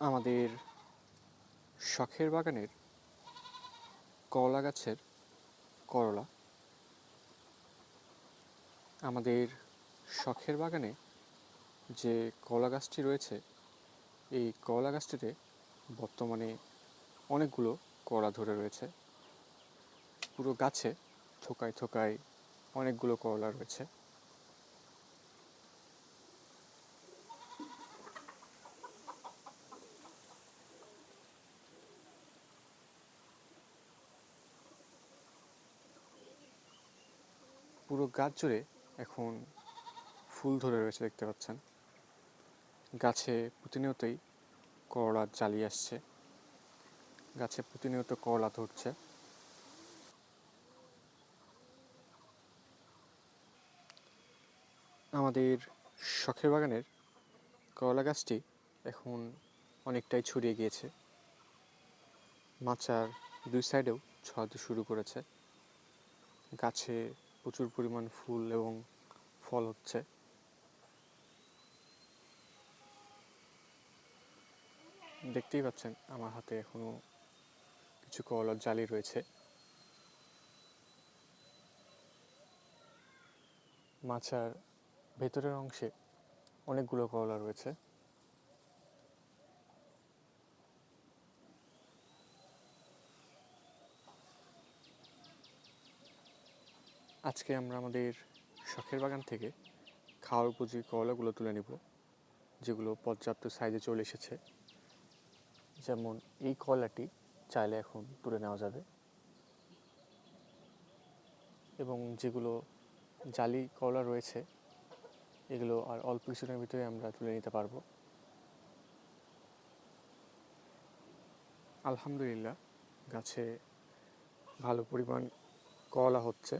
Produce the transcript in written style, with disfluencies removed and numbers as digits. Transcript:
আমাদের শখের বাগানের কলা গাছের করলা। আমাদের শখের বাগানে যে কলা গাছটি রয়েছে, এই কলা গাছটিতে বর্তমানে অনেকগুলো কলা ধরে রয়েছে। পুরো গাছে থোকায় থোকায় অনেকগুলো করলা রয়েছে। পুরো গাছ জুড়ে এখন ফুল ধরে রয়েছে, দেখতে পাচ্ছেন। গাছে প্রতিনিয়তই করলার জালি আসছে, গাছে প্রতিনিয়ত করলা ধরছে। আমাদের শখের বাগানের করলা গাছটি এখন অনেকটাই ছড়িয়ে গিয়েছে, মাচার দুই সাইডেও ছড়াতে শুরু করেছে। গাছে প্রচুর পরিমাণ ফুল এবং ফল হচ্ছে। দেখতেই পাচ্ছেন আমার হাতে এখনো কিছু করলার জালি রয়েছে। মাচার ভেতরের অংশে অনেকগুলো করলা রয়েছে। আজকে আমরা আমাদের শখের বাগান থেকে খাওয়ার উপযোগী করলাগুলো তুলে নিব, যেগুলো পর্যাপ্ত সাইজে চলে এসেছে। যেমন এই কলাটি চাইলে এখন তুলে নেওয়া যাবে, এবং যেগুলো জালি করলা রয়েছে এগুলো আর অল্প কিছুদিনের ভিতরে আমরা তুলে নিতে পারবো। আলহামদুলিল্লাহ, গাছে ভালো পরিমাণ করলা হচ্ছে।